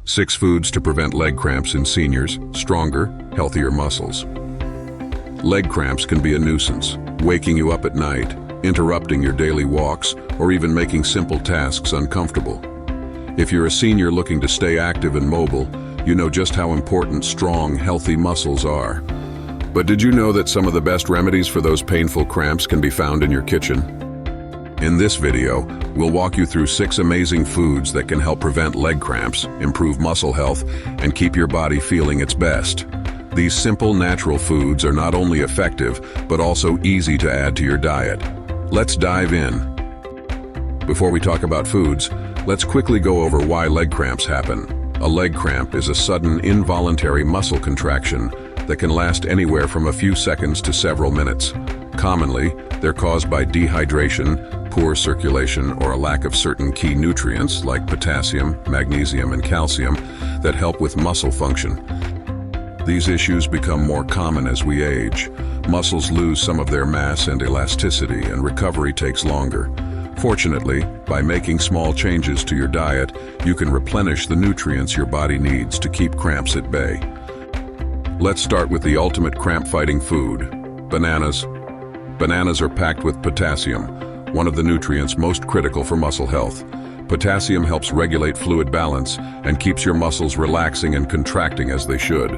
6 foods to prevent leg cramps in seniors, stronger, healthier muscles. Leg cramps can be a nuisance, waking you up at night, interrupting your daily walks, or even making simple tasks uncomfortable. If you're a senior looking to stay active and mobile, you know just how important strong, healthy muscles are. But did you know that some of the best remedies for those painful cramps can be found in your kitchen? In this video, we'll walk you through 6 amazing foods that can help prevent leg cramps, improve muscle health, and keep your body feeling its best. These simple, natural foods are not only effective, but also easy to add to your diet. Let's dive in. Before we talk about foods, let's quickly go over why leg cramps happen. A leg cramp is a sudden, involuntary muscle contraction that can last anywhere from a few seconds to several minutes. Commonly, they're caused by dehydration, poor circulation, or a lack of certain key nutrients like potassium, magnesium, and calcium that help with muscle function. These issues become more common as we age. Muscles lose some of their mass and elasticity, and recovery takes longer. Fortunately, by making small changes to your diet, you can replenish the nutrients your body needs to keep cramps at bay. Let's start with the ultimate cramp-fighting food, bananas. Bananas are packed with potassium, one of the nutrients most critical for muscle health. Potassium helps regulate fluid balance and keeps your muscles relaxing and contracting as they should.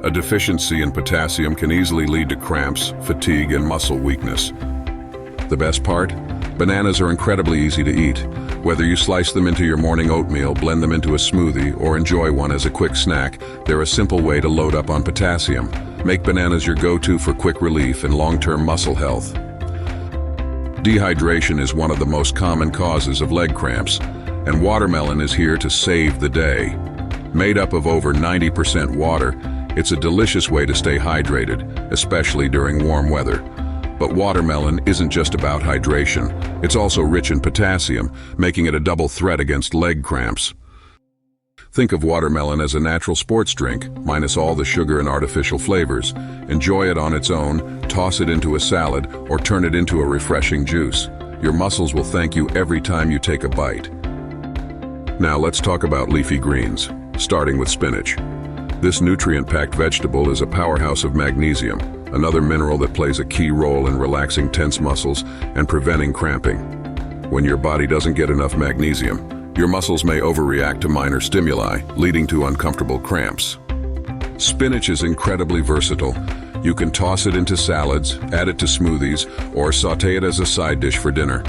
A deficiency in potassium can easily lead to cramps, fatigue, and muscle weakness. The best part? Bananas are incredibly easy to eat. Whether you slice them into your morning oatmeal, blend them into a smoothie, or enjoy one as a quick snack, they're a simple way to load up on potassium. Make bananas your go-to for quick relief and long-term muscle health. Dehydration is one of the most common causes of leg cramps, and watermelon is here to save the day. Made up of over 90% water, it's a delicious way to stay hydrated, especially during warm weather. But watermelon isn't just about hydration. It's also rich in potassium, making it a double threat against leg cramps. Think of watermelon as a natural sports drink, minus all the sugar and artificial flavors. Enjoy it on its own, toss it into a salad, or turn it into a refreshing juice. Your muscles will thank you every time you take a bite. Now let's talk about leafy greens, starting with spinach. This nutrient-packed vegetable is a powerhouse of magnesium, another mineral that plays a key role in relaxing tense muscles and preventing cramping. When your body doesn't get enough magnesium, your muscles may overreact to minor stimuli, leading to uncomfortable cramps. Spinach is incredibly versatile. You can toss it into salads, add it to smoothies, or sauté it as a side dish for dinner.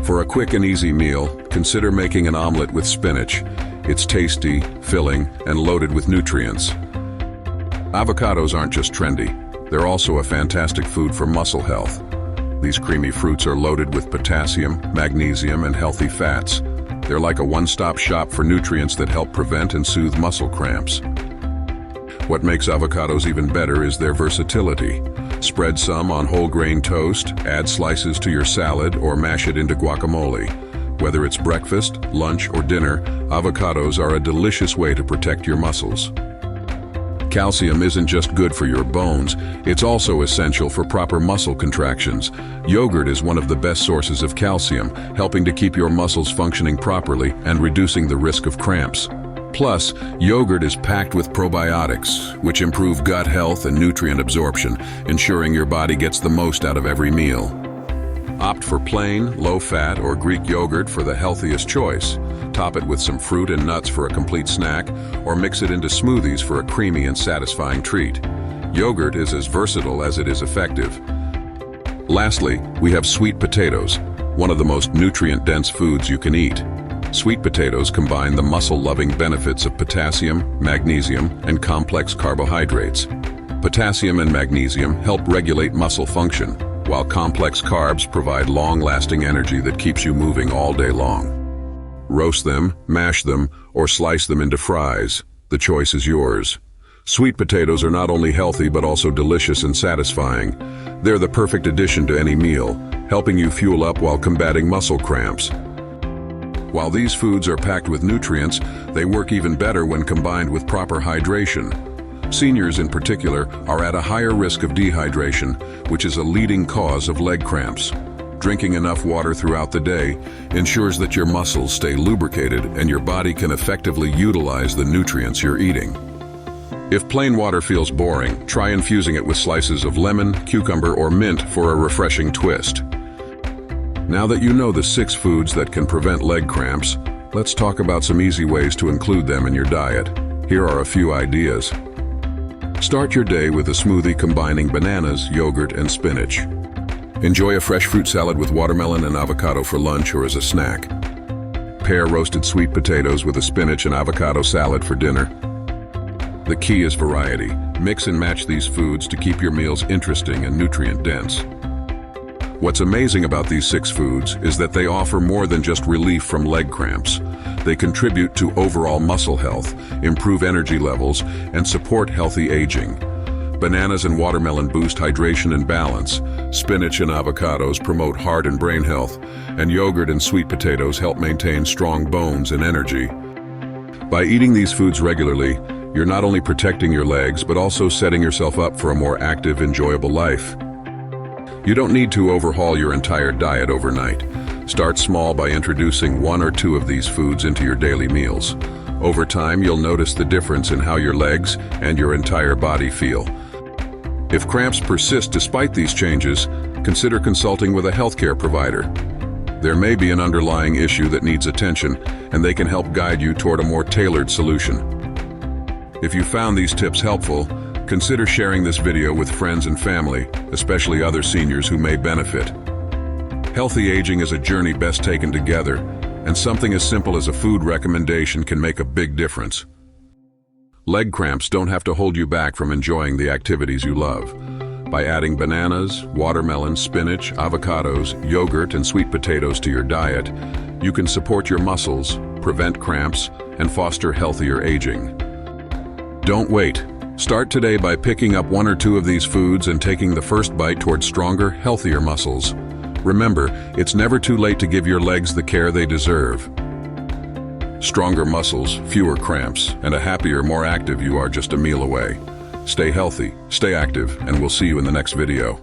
For a quick and easy meal, consider making an omelet with spinach. It's tasty, filling, and loaded with nutrients. Avocados aren't just trendy. They're also a fantastic food for muscle health. These creamy fruits are loaded with potassium, magnesium, and healthy fats. They're like a one-stop shop for nutrients that help prevent and soothe muscle cramps. What makes avocados even better is their versatility. Spread some on whole grain toast, add slices to your salad, or mash it into guacamole. Whether it's breakfast, lunch, or dinner, avocados are a delicious way to protect your muscles. Calcium isn't just good for your bones, it's also essential for proper muscle contractions. Yogurt is one of the best sources of calcium, helping to keep your muscles functioning properly and reducing the risk of cramps. Plus, yogurt is packed with probiotics, which improve gut health and nutrient absorption, ensuring your body gets the most out of every meal. Opt for plain, low-fat, or Greek yogurt for the healthiest choice. Top it with some fruit and nuts for a complete snack, or mix it into smoothies for a creamy and satisfying treat. Yogurt is as versatile as it is effective. Lastly, we have sweet potatoes, one of the most nutrient-dense foods you can eat. Sweet potatoes combine the muscle-loving benefits of potassium, magnesium, and complex carbohydrates. Potassium and magnesium help regulate muscle function, while complex carbs provide long-lasting energy that keeps you moving all day long. Roast them, mash them, or slice them into fries. The choice is yours. Sweet potatoes are not only healthy but also delicious and satisfying. They're the perfect addition to any meal, helping you fuel up while combating muscle cramps. While these foods are packed with nutrients, they work even better when combined with proper hydration. Seniors in particular are at a higher risk of dehydration, which is a leading cause of leg cramps. drinking enough water throughout the day ensures that your muscles stay lubricated and your body can effectively utilize the nutrients you're eating. If plain water feels boring, try infusing it with slices of lemon, cucumber, or mint for a refreshing twist. Now that you know the 6 foods that can prevent leg cramps, let's talk about some easy ways to include them in your diet. Here are a few ideas. Start your day with a smoothie combining bananas, yogurt, and spinach. Enjoy a fresh fruit salad with watermelon and avocado for lunch or as a snack. Pair roasted sweet potatoes with a spinach and avocado salad for dinner. The key is variety. Mix and match these foods to keep your meals interesting and nutrient-dense. What's amazing about these 6 foods is that they offer more than just relief from leg cramps. They contribute to overall muscle health, improve energy levels, and support healthy aging. Bananas and watermelon boost hydration and balance. Spinach and avocados promote heart and brain health, and yogurt and sweet potatoes help maintain strong bones and energy. By eating these foods regularly, you're not only protecting your legs, but also setting yourself up for a more active, enjoyable life. You don't need to overhaul your entire diet overnight. Start small by introducing 1 or 2 of these foods into your daily meals. Over time, you'll notice the difference in how your legs and your entire body feel. If cramps persist despite these changes, consider consulting with a healthcare provider. There may be an underlying issue that needs attention, and they can help guide you toward a more tailored solution. If you found these tips helpful, consider sharing this video with friends and family, especially other seniors who may benefit. Healthy aging is a journey best taken together, and something as simple as a food recommendation can make a big difference. Leg cramps don't have to hold you back from enjoying the activities you love. By adding bananas, watermelon, spinach, avocados, yogurt, and sweet potatoes to your diet, you can support your muscles, prevent cramps, and foster healthier aging. Don't wait. Start today by picking up 1 or 2 of these foods and taking the first bite towards stronger, healthier muscles. Remember, it's never too late to give your legs the care they deserve. Stronger muscles, fewer cramps, and a happier, more active you are just a meal away. Stay healthy, stay active, and we'll see you in the next video.